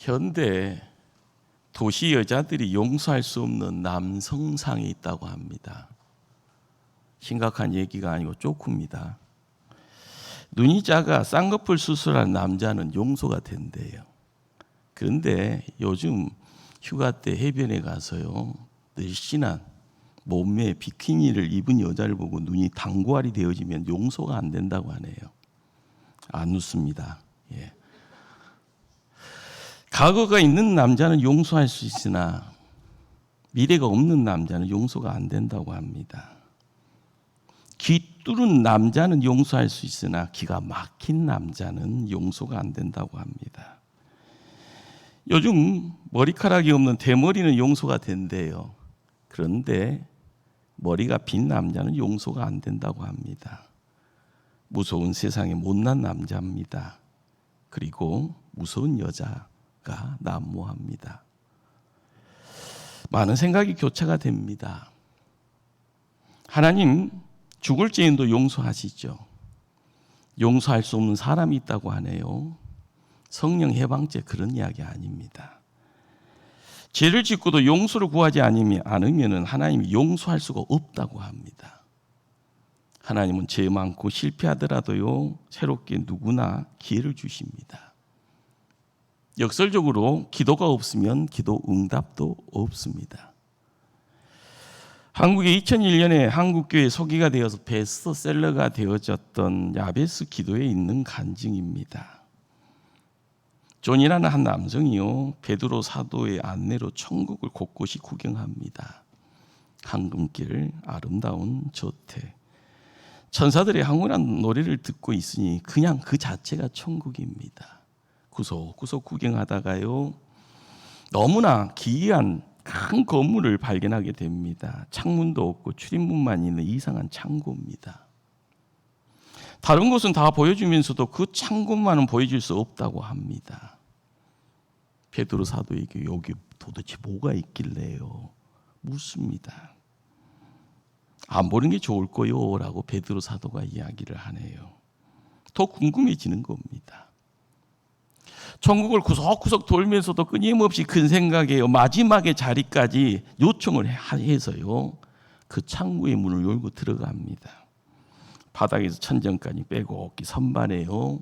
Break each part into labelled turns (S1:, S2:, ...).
S1: 현대 도시 여자들이 용서할 수 없는 남성상이 있다고 합니다. 심각한 얘기가 아니고 쪼크입니다. 눈이 작아 쌍꺼풀 수술한 남자는 용서가 된대요. 그런데 요즘 휴가 때 해변에 가서요, 늘씬한 몸매에 비키니를 입은 여자를 보고 눈이 당구알이 되어지면 용서가 안 된다고 하네요. 안 웃습니다. 예. 과거가 있는 남자는 용서할 수 있으나 미래가 없는 남자는 용서가 안 된다고 합니다. 귀 뚫은 남자는 용서할 수 있으나 기가 막힌 남자는 용서가 안 된다고 합니다. 요즘 머리카락이 없는 대머리는 용서가 된대요. 그런데 머리가 빈 남자는 용서가 안 된다고 합니다. 무서운 세상의 못난 남자입니다. 그리고 무서운 여자가 난무합니다. 많은 생각이 교차가 됩니다. 하나님 죽을 죄인도 용서하시죠. 용서할 수 없는 사람이 있다고 하네요. 성령 해방죄 그런 이야기 아닙니다. 죄를 짓고도 용서를 구하지 않으면 하나님이 용서할 수가 없다고 합니다. 하나님은 죄 많고 실패하더라도요, 새롭게 누구나 기회를 주십니다. 역설적으로 기도가 없으면 기도 응답도 없습니다. 한국에 2001년에 한국교회 소개가 되어서 베스트셀러가 되어졌던 야베스 기도에 있는 간증입니다. 존이라는 한 남성이요, 베드로 사도의 안내로 천국을 곳곳이 구경합니다. 황금길, 아름다운 저택, 천사들의 황홀한 노래를 듣고 있으니 그냥 그 자체가 천국입니다. 구석구석 구경하다가요, 너무나 기이한 큰 건물을 발견하게 됩니다. 창문도 없고 출입문만 있는 이상한 창고입니다. 다른 곳은 다 보여주면서도 그 창고만은 보여줄 수 없다고 합니다. 베드로 사도에게 여기 도대체 뭐가 있길래요? 묻습니다. 안 보는 게 좋을 거요 라고 베드로 사도가 이야기를 하네요. 더 궁금해지는 겁니다. 천국을 구석구석 돌면서도 끊임없이 큰 생각에 마지막의 자리까지 요청을 해서요, 그 창구의 문을 열고 들어갑니다. 바닥에서 천정까지 빼곡히 선반에요,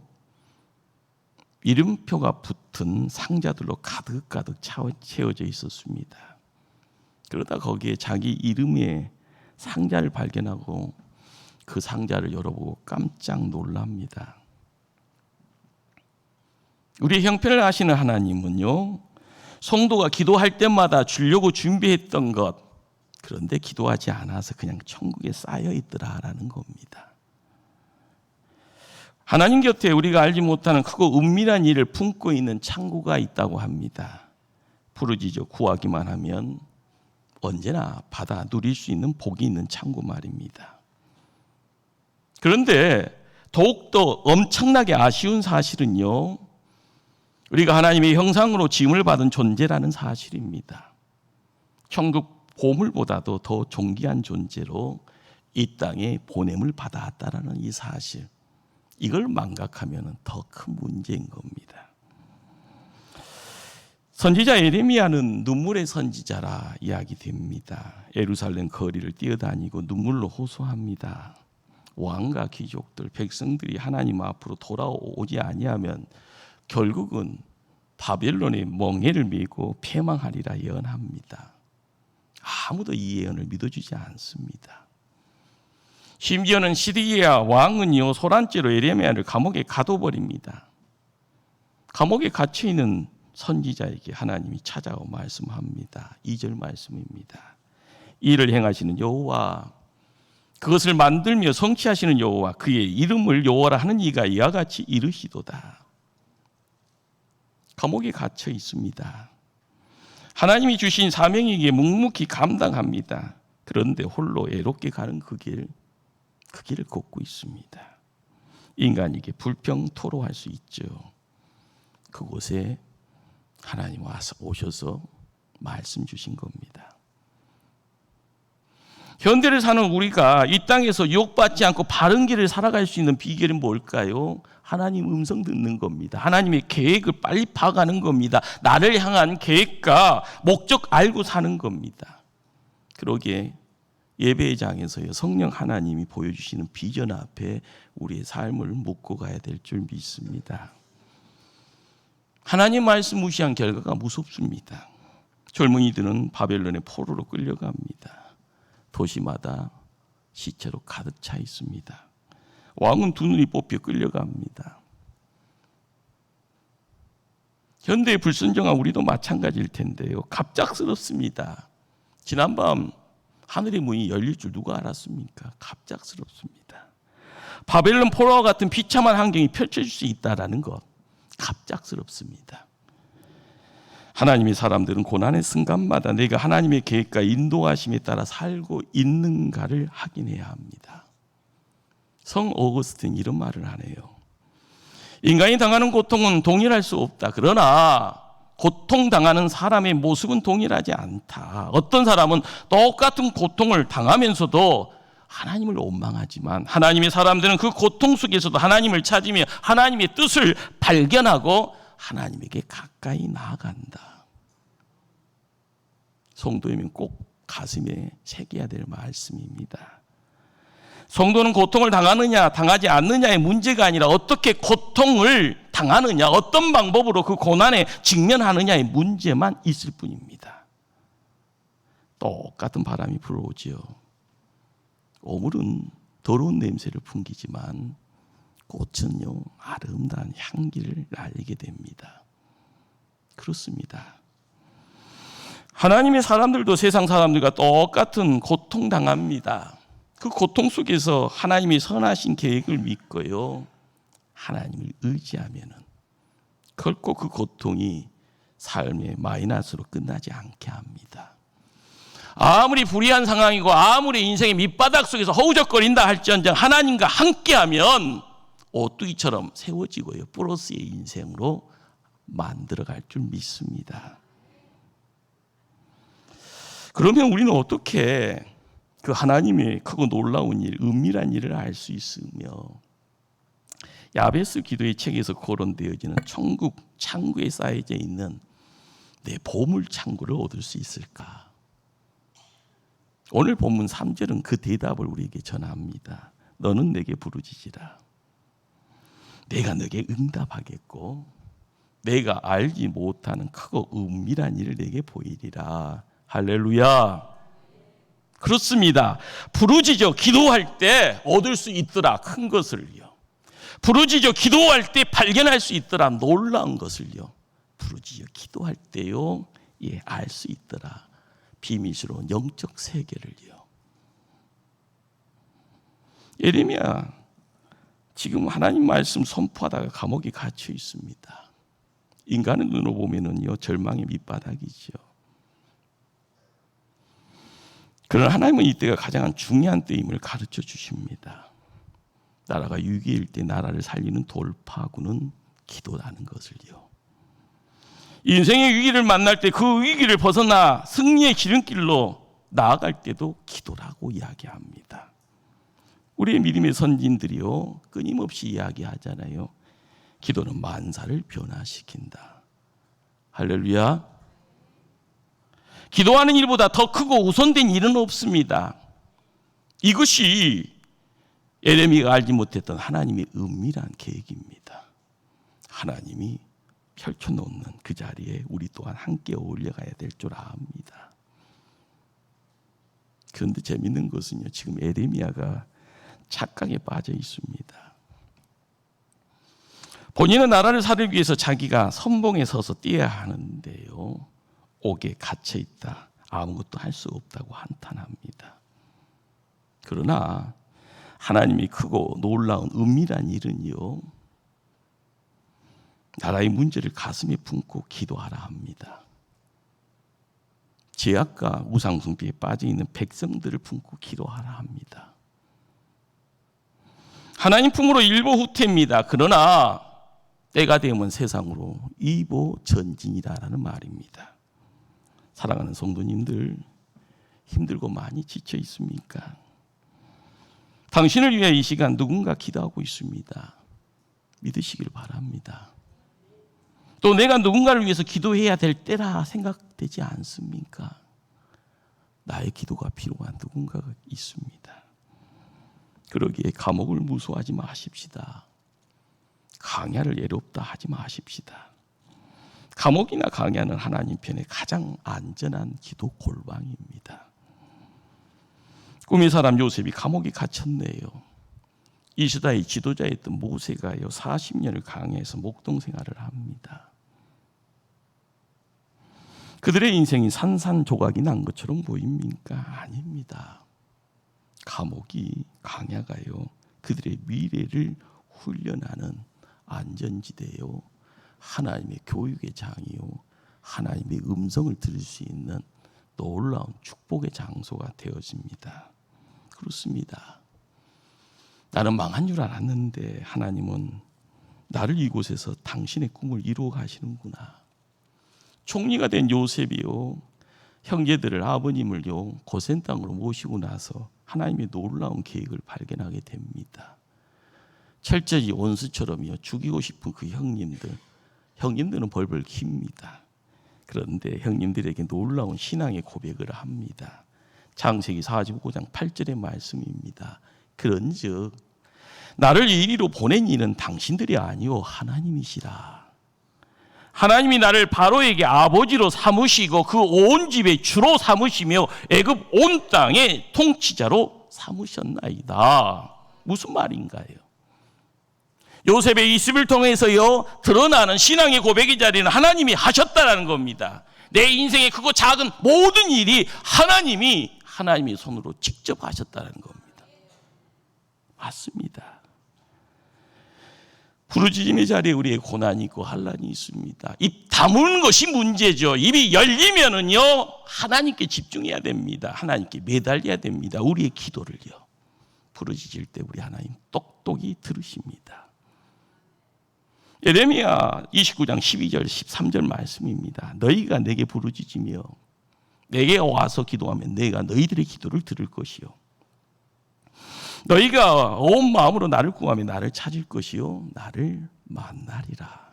S1: 이름표가 붙은 상자들로 가득가득 채워져 있었습니다. 그러다 거기에 자기 이름의 상자를 발견하고 그 상자를 열어보고 깜짝 놀랍니다. 우리 형편을 아시는 하나님은요, 성도가 기도할 때마다 주려고 준비했던 것, 그런데 기도하지 않아서 그냥 천국에 쌓여 있더라라는 겁니다. 하나님 곁에 우리가 알지 못하는 크고 은밀한 일을 품고 있는 창고가 있다고 합니다. 부르짖어 구하기만 하면 언제나 받아 누릴 수 있는 복이 있는 창고 말입니다. 그런데 더욱더 엄청나게 아쉬운 사실은요, 우리가 하나님의 형상으로 지음을 받은 존재라는 사실입니다. 천국 보물보다도 더 존귀한 존재로 이 땅에 보냄을 받았다라는 이 사실, 이걸 망각하면 더 큰 문제인 겁니다. 선지자 예레미야는 눈물의 선지자라 이야기됩니다. 예루살렘 거리를 뛰어다니고 눈물로 호소합니다. 왕과 귀족들, 백성들이 하나님 앞으로 돌아오지 아니하면 결국은 바벨론의 멍에를 메고 패망하리라 예언합니다. 아무도 이 예언을 믿어주지 않습니다. 심지어는 시드기야 왕은요, 소란죄로 예레미야를 감옥에 가둬버립니다. 감옥에 갇혀있는 선지자에게 하나님이 찾아오 말씀합니다. 2절 말씀입니다. 이를 행하시는 여호와, 그것을 만들며 성취하시는 여호와, 그의 이름을 여호와라 하는 이가 이와 같이 이르시도다. 감옥에 갇혀 있습니다. 하나님이 주신 사명에게 묵묵히 감당합니다. 그런데 홀로 애롭게 가는 그 길을 걷고 있습니다. 인간에게 불평 토로할 수 있죠. 그곳에 하나님 오셔서 말씀 주신 겁니다. 현대를 사는 우리가 이 땅에서 유혹받지 않고 바른 길을 살아갈 수 있는 비결은 뭘까요? 하나님 음성 듣는 겁니다. 하나님의 계획을 빨리 파악하는 겁니다. 나를 향한 계획과 목적 알고 사는 겁니다. 그러기에 예배의 장에서요, 성령 하나님이 보여주시는 비전 앞에 우리의 삶을 묻고 가야 될 줄 믿습니다. 하나님 말씀 무시한 결과가 무섭습니다. 젊은이들은 바벨론의 포로로 끌려갑니다. 도시마다 시체로 가득 차 있습니다. 왕은 두 눈이 뽑혀 끌려갑니다. 현대의 불순종한 우리도 마찬가지일 텐데요. 갑작스럽습니다. 지난밤 하늘의 문이 열릴 줄 누가 알았습니까? 갑작스럽습니다. 바벨론 포로와 같은 비참한 환경이 펼쳐질 수 있다는 것, 갑작스럽습니다. 하나님의 사람들은 고난의 순간마다 내가 하나님의 계획과 인도하심에 따라 살고 있는가를 확인해야 합니다. 성 어거스틴 이런 말을 하네요. 인간이 당하는 고통은 동일할 수 없다. 그러나 고통당하는 사람의 모습은 동일하지 않다. 어떤 사람은 똑같은 고통을 당하면서도 하나님을 원망하지만 하나님의 사람들은 그 고통 속에서도 하나님을 찾으며 하나님의 뜻을 발견하고 하나님에게 가까이 나아간다. 성도이면 꼭 가슴에 새겨야 될 말씀입니다. 성도는 고통을 당하느냐 당하지 않느냐의 문제가 아니라 어떻게 고통을 당하느냐, 어떤 방법으로 그 고난에 직면하느냐의 문제만 있을 뿐입니다. 똑같은 바람이 불어오지요. 오물은 더러운 냄새를 풍기지만 꽃은요, 아름다운 향기를 날리게 됩니다. 그렇습니다. 하나님의 사람들도 세상 사람들과 똑같은 고통당합니다. 그 고통 속에서 하나님의 선하신 계획을 믿고요, 하나님을 의지하면은 결코 그 고통이 삶의 마이너스로 끝나지 않게 합니다. 아무리 불의한 상황이고 아무리 인생의 밑바닥 속에서 허우적거린다 할지언정 하나님과 함께하면 오뚜기처럼 세워지고요, 플러스의 인생으로 만들어갈 줄 믿습니다. 그러면 우리는 어떻게 그 하나님의 크고 놀라운 일, 은밀한 일을 알 수 있으며 야베스 기도의 책에서 거론되어지는 천국 창구에 쌓여져 있는 내 보물 창구를 얻을 수 있을까? 오늘 본문 3절은 그 대답을 우리에게 전합니다. 너는 내게 부르짖으라. 내가 너에게 응답하겠고 내가 알지 못하는 크고 은밀한 일을 내게 보이리라. 할렐루야. 그렇습니다. 부르짖어 기도할 때 얻을 수 있더라, 큰 것을요. 부르짖어 기도할 때 발견할 수 있더라, 놀라운 것을요. 부르짖어 기도할 때요, 예, 알 수 있더라, 비밀스러운 영적 세계를요. 예레미야 지금 하나님 말씀 선포하다가 감옥에 갇혀 있습니다. 인간의 눈으로 보면은요, 절망의 밑바닥이죠. 그러나 하나님은 이때가 가장 중요한 때임을 가르쳐 주십니다. 나라가 위기일 때 나라를 살리는 돌파구는 기도라는 것을요. 인생의 위기를 만날 때 그 위기를 벗어나 승리의 지름길로 나아갈 때도 기도라고 이야기합니다. 우리의 믿음의 선진들이요, 끊임없이 이야기하잖아요. 기도는 만사를 변화시킨다. 할렐루야. 기도하는 일보다 더 크고 우선된 일은 없습니다. 이것이 예레미야가 알지 못했던 하나님의 은밀한 계획입니다. 하나님이 펼쳐놓는 그 자리에 우리 또한 함께 어울려가야 될 줄 압니다. 그런데 재밌는 것은요, 지금 예레미야가 착각에 빠져 있습니다. 본인은 나라를 살기 위해서 자기가 선봉에 서서 뛰어야 하는데요, 옥에 갇혀 있다, 아무것도 할 수 없다고 한탄합니다. 그러나 하나님이 크고 놀라운 은밀한 일은요, 나라의 문제를 가슴에 품고 기도하라 합니다. 죄악과 우상숭배에 빠져있는 백성들을 품고 기도하라 합니다. 하나님 품으로 일보 후퇴입니다. 그러나 때가 되면 세상으로 이보 전진이라는 말입니다. 사랑하는 성도님들, 힘들고 많이 지쳐 있습니까? 당신을 위해 이 시간 누군가 기도하고 있습니다. 믿으시길 바랍니다. 또 내가 누군가를 위해서 기도해야 될 때라 생각되지 않습니까? 나의 기도가 필요한 누군가가 있습니다. 그러기에 감옥을 무서워하지 마십시다. 강야를 예롭다 하지 마십시다. 감옥이나 강야는 하나님 편에 가장 안전한 기도 골방입니다. 꿈의 사람 요셉이 감옥에 갇혔네요. 이 시대의 지도자였던 모세가요 40년을 강야에서 목동 생활을 합니다. 그들의 인생이 산산조각이 난 것처럼 보입니까? 아닙니다. 감옥이 강야가요 그들의 미래를 훈련하는 안전지대요, 하나님의 교육의 장이요, 하나님의 음성을 들을 수 있는 놀라운 축복의 장소가 되어집니다. 그렇습니다. 나는 망한 줄 알았는데 하나님은 나를 이곳에서 당신의 꿈을 이루어 가시는구나. 총리가 된 요셉이요 형제들을, 아버님을요 고센 땅으로 모시고 나서 하나님의 놀라운 계획을 발견하게 됩니다. 철저히 원수처럼요 죽이고 싶은 그 형님들은 벌벌 깁니다. 그런데 형님들에게 놀라운 신앙의 고백을 합니다. 창세기 45장 8절의 말씀입니다. 그런즉 나를 이리로 보낸 이는 당신들이 아니요 하나님이시라. 하나님이 나를 바로에게 아버지로 삼으시고 그 온 집의 주로 삼으시며 애굽 온 땅의 통치자로 삼으셨나이다. 무슨 말인가요? 요셉의 이습을 통해서요 드러나는 신앙의 고백의 자리는 하나님이 하셨다라는 겁니다. 내 인생의 크고 작은 모든 일이 하나님의 손으로 직접 하셨다는 겁니다. 맞습니다. 부르짖음의 자리에 우리의 고난이 있고 환난이 있습니다. 입 다무는 것이 문제죠. 입이 열리면은요 하나님께 집중해야 됩니다. 하나님께 매달려야 됩니다. 우리의 기도를요 부르짖을 때 우리 하나님 똑똑히 들으십니다. 예레미야 29장 12절 13절 말씀입니다. 너희가 내게 부르짖으며 내게 와서 기도하면 내가 너희들의 기도를 들을 것이요 너희가 온 마음으로 나를 구하며 나를 찾을 것이요 나를 만나리라.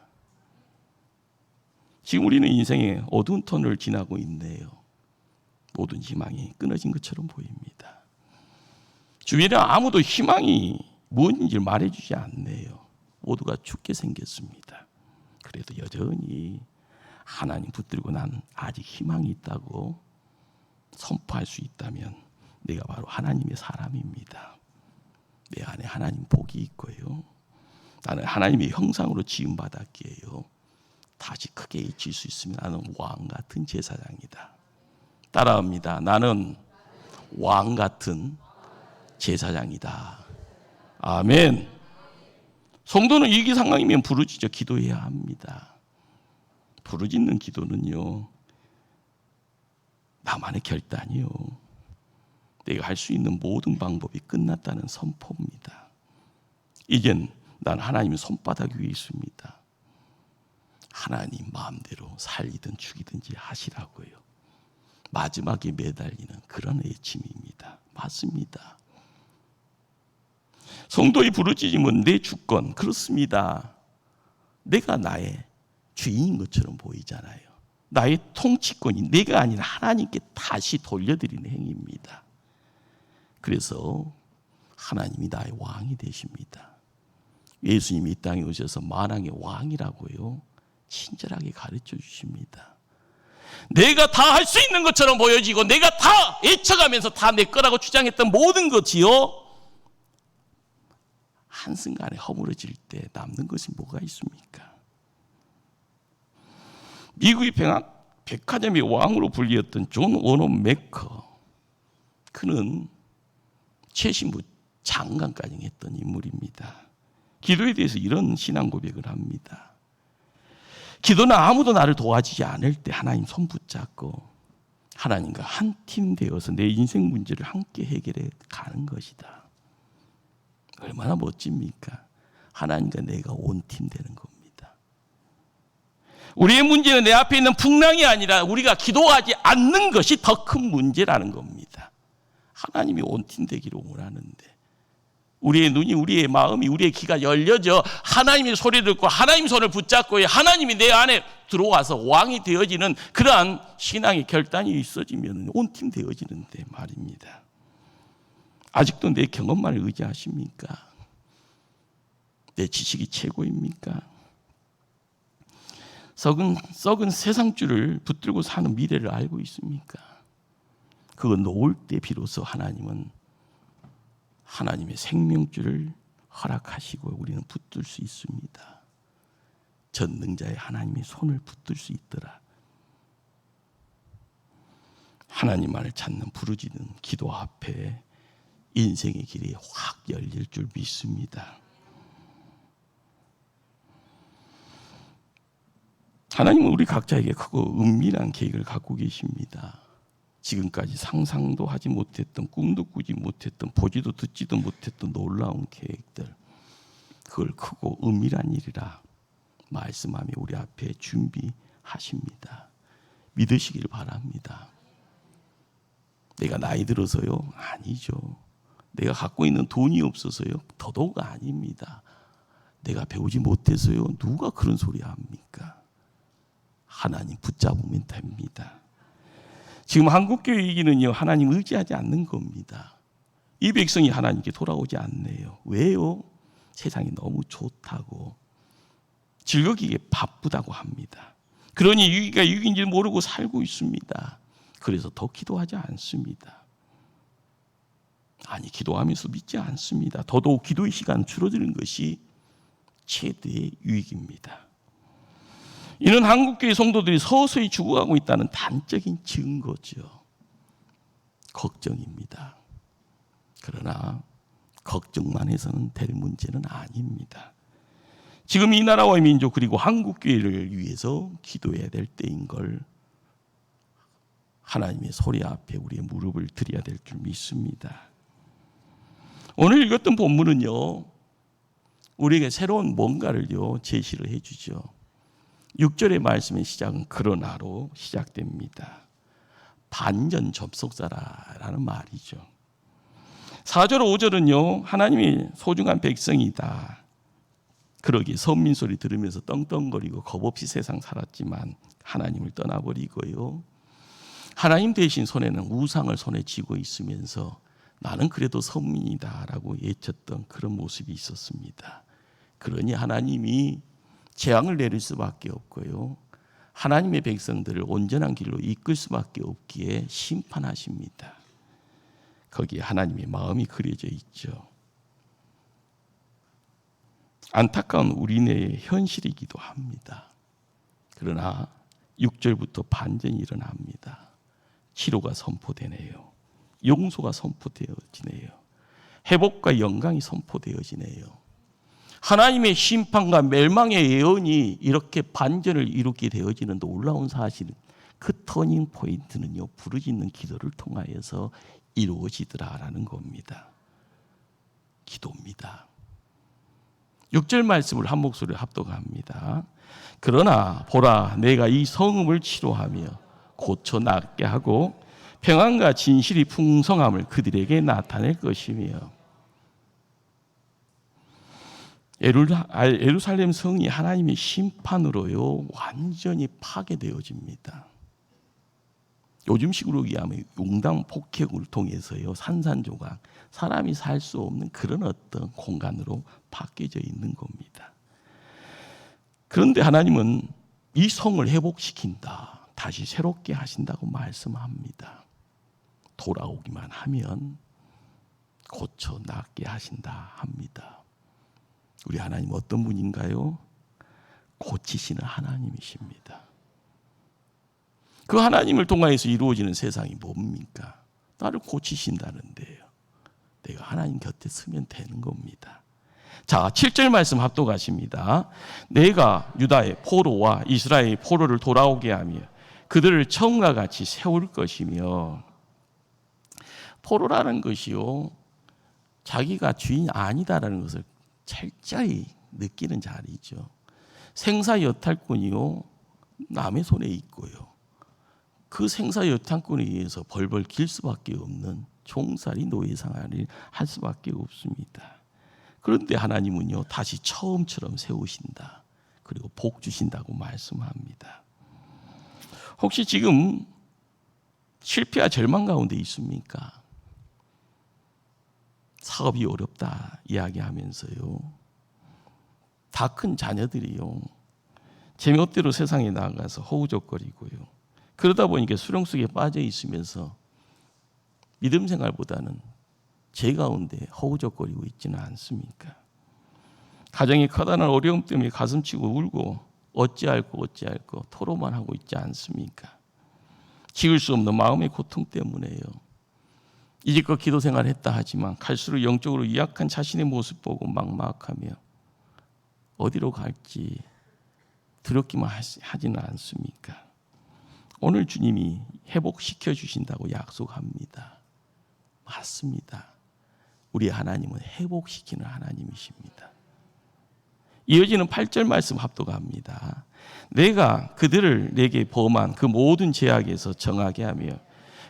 S1: 지금 우리는 인생의 어두운 터널을 지나고 있네요. 모든 희망이 끊어진 것처럼 보입니다. 주변에 아무도 희망이 무엇인지 말해주지 않네요. 모두가 죽게 생겼습니다. 그래도 여전히 하나님 붙들고 난 아직 희망이 있다고 선포할 수 있다면 내가 바로 하나님의 사람입니다. 내 안에 하나님 복이 있고요. 나는 하나님의 형상으로 지음받았기에요. 다시 크게 잊힐 수 있으면 나는 왕 같은 제사장이다. 따라합니다. 나는 왕 같은 제사장이다. 아멘. 성도는 위기 상황이면 부르짖어 기도해야 합니다. 부르짖는 기도는요 나만의 결단이요 내가 할 수 있는 모든 방법이 끝났다는 선포입니다. 이젠 난 하나님의 손바닥 위에 있습니다. 하나님 마음대로 살리든 죽이든지 하시라고요. 마지막에 매달리는 그런 외침입니다. 맞습니다. 성도의 부르짖음은 내 주권, 그렇습니다. 내가 나의 주인인 것처럼 보이잖아요. 나의 통치권이 내가 아닌 하나님께 다시 돌려드리는 행위입니다. 그래서 하나님이 나의 왕이 되십니다. 예수님이 이 땅에 오셔서 만왕의 왕이라고요 친절하게 가르쳐 주십니다. 내가 다 할 수 있는 것처럼 보여지고 내가 다 애쳐가면서 다 내 거라고 주장했던 모든 것이요 한순간에 허물어질 때 남는 것이 뭐가 있습니까? 미국의 백화점의 왕으로 불리었던 존 워넌 메커, 그는 최신부 장관까지 했던 인물입니다. 기도에 대해서 이런 신앙 고백을 합니다. 기도는 아무도 나를 도와주지 않을 때 하나님 손 붙잡고 하나님과 한 팀 되어서 내 인생 문제를 함께 해결해 가는 것이다. 얼마나 멋집니까? 하나님과 내가 온팀 되는 겁니다. 우리의 문제는 내 앞에 있는 풍랑이 아니라 우리가 기도하지 않는 것이 더 큰 문제라는 겁니다. 하나님이 온팀 되기를 원하는데 우리의 눈이, 우리의 마음이, 우리의 귀가 열려져 하나님의 소리를 듣고 하나님 손을 붙잡고 하나님이 내 안에 들어와서 왕이 되어지는 그러한 신앙의 결단이 있어지면 온 팀 되어지는데 말입니다. 아직도 내 경험만을 의지하십니까? 내 지식이 최고입니까? 썩은 세상줄을 붙들고 사는 미래를 알고 있습니까? 그거 놓을 때 비로소 하나님은 하나님의 생명줄을 허락하시고 우리는 붙들 수 있습니다. 전능자의 하나님의 손을 붙들 수 있더라. 하나님만을 찾는 부르짖는 기도 앞에 인생의 길이 확 열릴 줄 믿습니다. 하나님은 우리 각자에게 크고 은밀한 계획을 갖고 계십니다. 지금까지 상상도 하지 못했던, 꿈도 꾸지 못했던, 보지도 듣지도 못했던 놀라운 계획들, 그걸 크고 은밀한 일이라 말씀하며 우리 앞에 준비하십니다. 믿으시길 바랍니다. 내가 나이 들어서요? 아니죠. 내가 갖고 있는 돈이 없어서요? 더더욱 아닙니다. 내가 배우지 못해서요? 누가 그런 소리 합니까? 하나님 붙잡으면 됩니다. 지금 한국교회 위기는요, 하나님 의지하지 않는 겁니다. 이 백성이 하나님께 돌아오지 않네요. 왜요? 세상이 너무 좋다고, 즐거기에 바쁘다고 합니다. 그러니 위기가 위기인지 모르고 살고 있습니다. 그래서 더 기도하지 않습니다. 아니, 기도하면서 믿지 않습니다. 더더욱 기도의 시간 줄어드는 것이 최대의 유익입니다. 이는 한국교회 성도들이 서서히 죽어가고 있다는 단적인 증거죠. 걱정입니다. 그러나 걱정만 해서는 될 문제는 아닙니다. 지금 이 나라와 민족 그리고 한국교회를 위해서 기도해야 될 때인 걸 하나님의 소리 앞에 우리의 무릎을 드려야 될 줄 믿습니다. 오늘 읽었던 본문은요, 우리에게 새로운 뭔가를요 제시를 해주죠. 6절의 말씀의 시작은 그러나로 시작됩니다. 반전 접속사라는 말이죠. 4절, 5절은요, 하나님이 소중한 백성이다. 그러기에 선민 소리 들으면서 떵떵거리고 겁없이 세상 살았지만 하나님을 떠나버리고요, 하나님 대신 손에는 우상을 손에 쥐고 있으면서 나는 그래도 선민이다라고 외쳤던 그런 모습이 있었습니다. 그러니 하나님이 재앙을 내릴 수밖에 없고요, 하나님의 백성들을 온전한 길로 이끌 수밖에 없기에 심판하십니다. 거기에 하나님의 마음이 그려져 있죠. 안타까운 우리네의 현실이기도 합니다. 그러나 6절부터 반전이 일어납니다. 치료가 선포되네요. 용서가 선포되어지네요. 회복과 영광이 선포되어지네요. 하나님의 심판과 멸망의 예언이 이렇게 반전을 이루게 되어지는 놀라운 사실은, 그 터닝 포인트는요, 부르짖는 기도를 통하여서 이루어지더라라는 겁니다. 기도입니다. 6절 말씀을 한 목소리로 합독합니다. 그러나 보라, 내가 이 성읍을 치료하며 고쳐 낫게 하고 평안과 진실이 풍성함을 그들에게 나타낼 것이며. 예루살렘 성이 하나님의 심판으로요 완전히 파괴되어집니다. 요즘식으로 얘기하면 용당 폭격을 통해서요 산산조각, 사람이 살 수 없는 그런 어떤 공간으로 바뀌어져 있는 겁니다. 그런데 하나님은 이 성을 회복시킨다, 다시 새롭게 하신다고 말씀합니다. 돌아오기만 하면 고쳐 낫게 하신다 합니다. 우리 하나님 어떤 분인가요? 고치시는 하나님이십니다. 그 하나님을 통하여서 이루어지는 세상이 뭡니까? 나를 고치신다는데요. 내가 하나님 곁에 서면 되는 겁니다. 자, 7절 말씀 합독하십니다. 내가 유다의 포로와 이스라엘의 포로를 돌아오게 하며 그들을 처음과 같이 세울 것이며. 포로라는 것이요, 자기가 주인이 아니다라는 것을 철저히 느끼는 자리죠. 생사 여탈권이요 남의 손에 있고요, 그 생사 여탈권에 의해서 벌벌 길 수밖에 없는 종살이 노예 생활을 할 수밖에 없습니다. 그런데 하나님은요, 다시 처음처럼 세우신다. 그리고 복 주신다고 말씀합니다. 혹시 지금 실패와 절망 가운데 있습니까? 사업이 어렵다 이야기하면서요, 다 큰 자녀들이요, 제멋대로 세상에 나가서 허우적거리고요, 그러다 보니까 수렁 속에 빠져 있으면서 믿음 생활보다는 제 가운데 허우적거리고 있지는 않습니까? 가정이 커다란 어려움 때문에 가슴치고 울고 어찌할꼬 토로만 하고 있지 않습니까? 지울 수 없는 마음의 고통 때문에요. 이제껏 기도 생활을 했다 하지만 갈수록 영적으로 유약한 자신의 모습 보고 막막하며 어디로 갈지 두렵기만 하지는 않습니까? 오늘 주님이 회복시켜 주신다고 약속합니다. 맞습니다. 우리 하나님은 회복시키는 하나님이십니다. 이어지는 8절 말씀 합독합니다. 내가 그들을 내게 범한 그 모든 죄악에서 정하게 하며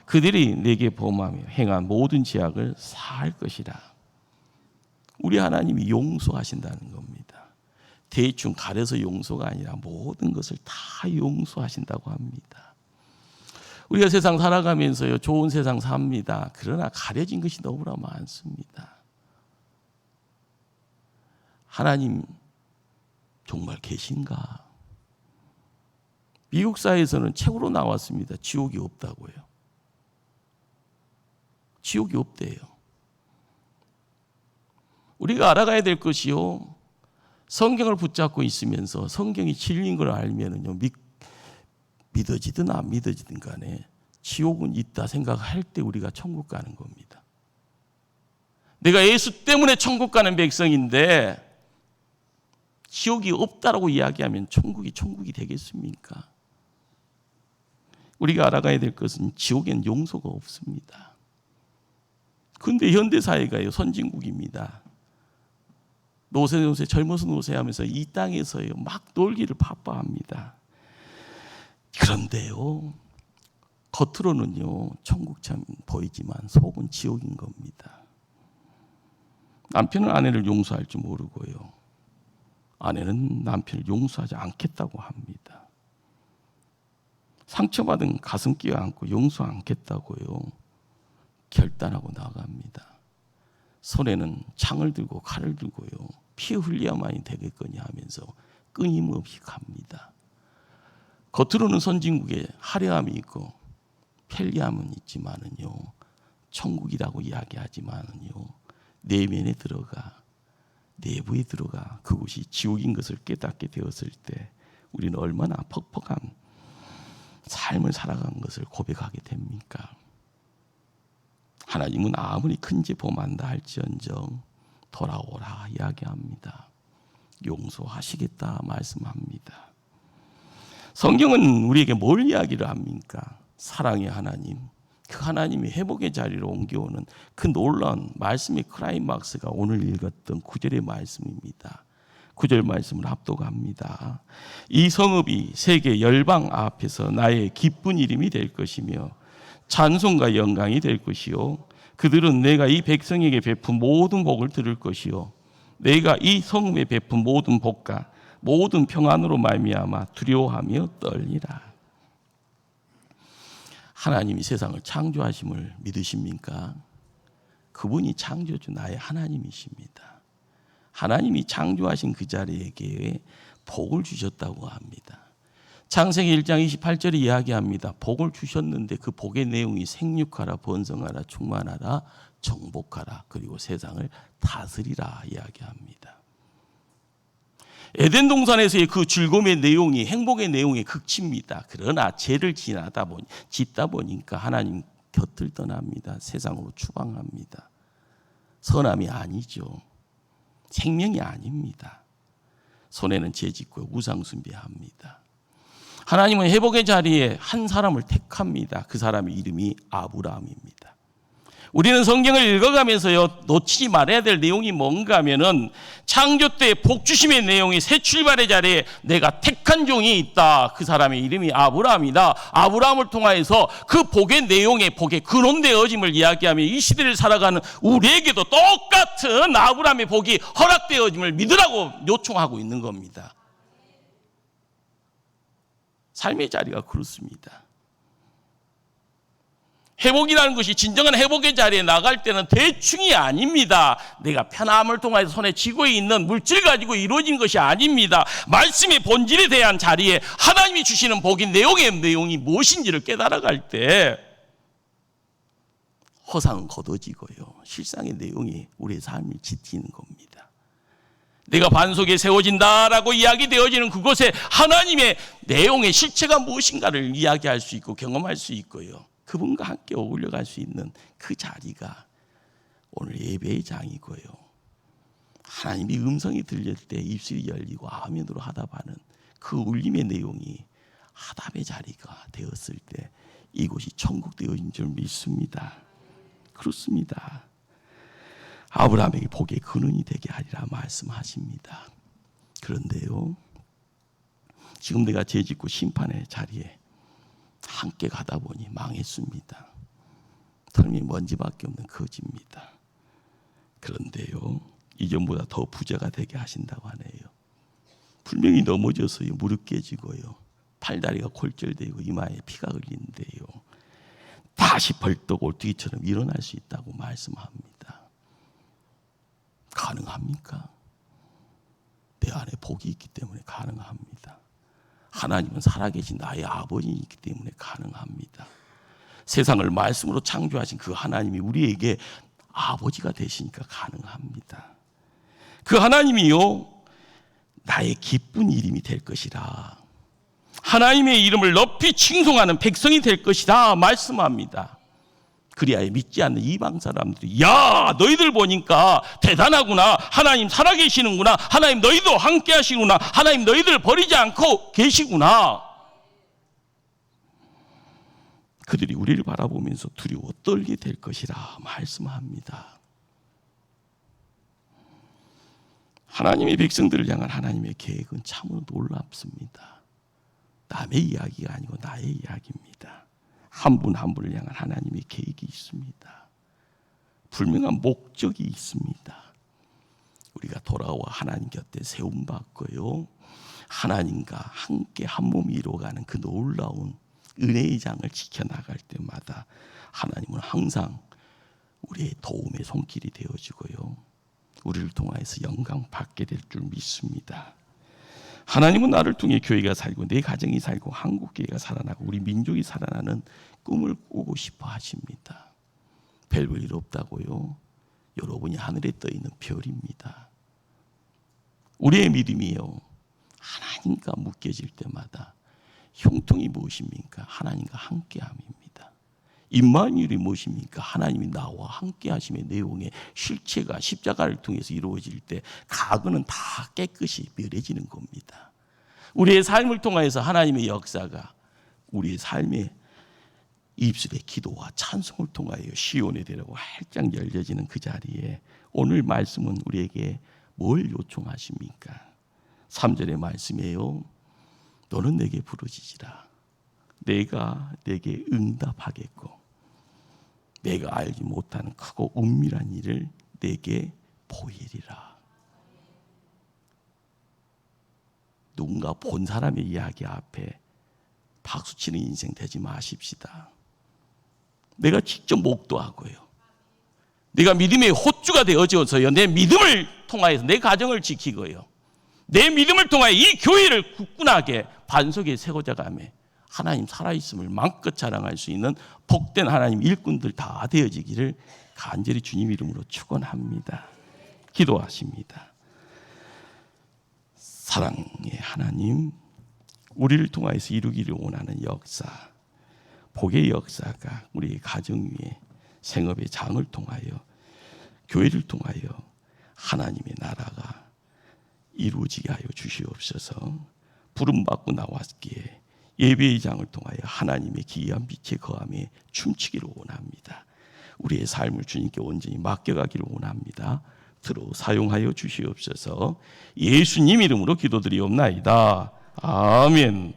S1: 그들이 내게 범하며 행한 모든 죄악을 사할 것이라. 우리 하나님이 용서하신다는 겁니다. 대충 가려서 용서가 아니라 모든 것을 다 용서하신다고 합니다. 우리가 세상 살아가면서요, 좋은 세상 삽니다. 그러나 가려진 것이 너무나 많습니다. 하나님 정말 계신가? 미국 사회에서는 책으로 나왔습니다. 지옥이 없다고요. 지옥이 없대요. 우리가 알아가야 될 것이요, 성경을 붙잡고 있으면서 성경이 진리인 걸 알면은요, 믿어지든 안 믿어지든 간에 지옥은 있다 생각할 때 우리가 천국 가는 겁니다. 내가 예수 때문에 천국 가는 백성인데 지옥이 없다라고 이야기하면 천국이 되겠습니까? 우리가 알아가야 될 것은 지옥엔 용서가 없습니다. 그런데 현대사회가요, 선진국입니다. 노세 젊어서 노세하면서 이 땅에서요 막 놀기를 바빠합니다. 그런데요, 겉으로는요 천국처럼 보이지만 속은 지옥인 겁니다. 남편은 아내를 용서할 줄 모르고요, 아내는 남편을 용서하지 않겠다고 합니다. 상처받은 가슴 끼어 안고 용서 않겠다고요 결단하고 나갑니다. 손에는 창을 들고 칼을 들고요, 피 흘려야만이 되겠거니 하면서 끊임없이 갑니다. 겉으로는 선진국에 화려함이 있고 편리함은 있지만은요, 천국이라고 이야기하지만은요, 내면에 들어가, 내부에 들어가 그곳이 지옥인 것을 깨닫게 되었을 때 우리는 얼마나 퍽퍽한 삶을 살아간 것을 고백하게 됩니까? 하나님은 아무리 큰 죄 범한다 할지언정 돌아오라 이야기합니다. 용서하시겠다 말씀합니다. 성경은 우리에게 뭘 이야기를 합니까? 사랑의 하나님, 그 하나님이 회복의 자리로 옮겨오는 그 놀라운 말씀의 클라이막스가 오늘 읽었던 9절의 말씀입니다. 9절 말씀을 합독합니다. 이 성읍이 세계 열방 앞에서 나의 기쁜 이름이 될 것이며 찬송과 영광이 될 것이요, 그들은 내가 이 백성에게 베푼 모든 복을 들을 것이요, 내가 이 성읍에 베푼 모든 복과 모든 평안으로 말미암아 두려워하며 떨리라. 하나님이 세상을 창조하심을 믿으십니까? 그분이 창조주 나의 하나님이십니다. 하나님이 창조하신 그 자리에게 복을 주셨다고 합니다. 창세기 1장 28절에 이야기합니다. 복을 주셨는데 그 복의 내용이 생육하라, 번성하라, 충만하라, 정복하라, 그리고 세상을 다스리라 이야기합니다. 에덴 동산에서의 그 즐거움의 내용이 행복의 내용의 극치입니다. 그러나 죄를 짓다 보니까 하나님 곁을 떠납니다. 세상으로 추방합니다. 선함이 아니죠. 생명이 아닙니다. 손에는 죄 짓고 우상 숭배합니다. 하나님은 회복의 자리에 한 사람을 택합니다. 그 사람의 이름이 아브라함입니다. 우리는 성경을 읽어가면서요, 놓치지 말아야 될 내용이 뭔가 하면은 창조 때 복 주심의 내용이 새 출발의 자리에 내가 택한 종이 있다. 그 사람의 이름이 아브라함이다. 아브라함을 통하여서 그 복의 내용의 복의 근원되어짐을 이야기하며 이 시대를 살아가는 우리에게도 똑같은 아브라함의 복이 허락되어짐을 믿으라고 요청하고 있는 겁니다. 삶의 자리가 그렇습니다. 회복이라는 것이 진정한 회복의 자리에 나갈 때는 대충이 아닙니다. 내가 편함을 통해서 손에 쥐고 있는 물질 가지고 이루어진 것이 아닙니다. 말씀의 본질에 대한 자리에 하나님이 주시는 복인 내용이 무엇인지를 깨달아갈 때 허상은 걷어지고요, 실상의 내용이 우리의 삶을 지키는 겁니다. 내가 반석에 세워진다라고 이야기되어지는 그곳에 하나님의 내용의 실체가 무엇인가를 이야기할 수 있고 경험할 수 있고요, 그분과 함께 어울려갈 수 있는 그 자리가 오늘 예배의 장이고요, 하나님의 음성이 들릴 때 입술이 열리고 아멘으로 하답하는 그 울림의 내용이 하답의 자리가 되었을 때 이곳이 천국 되어진 줄 믿습니다. 그렇습니다. 아브라함에게 복의 근원이 되게 하리라 말씀하십니다. 그런데요, 지금 내가 죄짓고 심판의 자리에 함께 가다 보니 망했습니다. 털미 먼지밖에 없는 거지입니다. 그런데요, 이전보다 더 부자가 되게 하신다고 하네요. 분명히 넘어져서요, 무릎 깨지고요, 팔다리가 골절되고 이마에 피가 흘리는데요, 다시 벌떡 올뚜기처럼 일어날 수 있다고 말씀합니다. 가능합니까? 내 안에 복이 있기 때문에 가능합니다. 하나님은 살아계신 나의 아버지이기 때문에 가능합니다. 세상을 말씀으로 창조하신 그 하나님이 우리에게 아버지가 되시니까 가능합니다. 그 하나님이요, 나의 기쁜 이름이 될 것이라, 하나님의 이름을 높이 칭송하는 백성이 될 것이다 말씀합니다. 그리하여 믿지 않는 이방 사람들이, 야, 너희들 보니까 대단하구나, 하나님 살아계시는구나, 하나님 너희도 함께 하시구나, 하나님 너희들 버리지 않고 계시구나. 그들이 우리를 바라보면서 두려워 떨게 될 것이라 말씀합니다. 하나님의 백성들을 향한 하나님의 계획은 참으로 놀랍습니다. 남의 이야기가 아니고 나의 이야기입니다. 한 분 한 분을 향한 하나님의 계획이 있습니다. 분명한 목적이 있습니다. 우리가 돌아와 하나님 곁에 세움받고요, 하나님과 함께 한 몸이 이루어가는 그 놀라운 은혜의 장을 지켜나갈 때마다 하나님은 항상 우리의 도움의 손길이 되어주고요, 우리를 통하여서 영광 받게 될 줄 믿습니다. 하나님은 나를 통해 교회가 살고 내 가정이 살고 한국교회가 살아나고 우리 민족이 살아나는 꿈을 꾸고 싶어 하십니다. 별 볼 일 없다고요? 여러분이 하늘에 떠 있는 별입니다. 우리의 믿음이요, 하나님과 묶여질 때마다 형통이 무엇입니까? 하나님과 함께함입니다. 임마누엘이 무엇입니까? 하나님이 나와 함께 하심의 내용의 실체가 십자가를 통해서 이루어질 때 과거는 다 깨끗이 멸해지는 겁니다. 우리의 삶을 통해서 하나님의 역사가 우리의 삶의 입술의 기도와 찬송을 통하여 시온에 되라고 활짝 열려지는 그 자리에 오늘 말씀은 우리에게 뭘 요청하십니까? 3절의 말씀이에요. 너는 내게 부르짖으라. 내가 내게 응답하겠고 내가 알지 못하는 크고 은밀한 일을 내게 보이리라. 누군가 본 사람의 이야기 앞에 박수치는 인생 되지 마십시다. 내가 직접 목도하고요, 내가 믿음의 호주가 되어져서요, 내 믿음을 통하여서 내 가정을 지키고요, 내 믿음을 통하여 이 교회를 굳건하게 반석에 세워져 가며 하나님 살아있음을 마음껏 자랑할 수 있는 복된 하나님 일꾼들 다 되어지기를 간절히 주님 이름으로 축원합니다. 기도하십니다. 사랑의 하나님, 우리를 통하여서 이루기를 원하는 역사, 복의 역사가 우리의 가정 위에 생업의 장을 통하여 교회를 통하여 하나님의 나라가 이루어지게 하여 주시옵소서. 부름받고 나왔기에 예배의 장을 통하여 하나님의 기이한 빛에 거함에 춤추기를 원합니다. 우리의 삶을 주님께 온전히 맡겨가기를 원합니다. 들어 사용하여 주시옵소서. 예수님 이름으로 기도드리옵나이다. 아멘.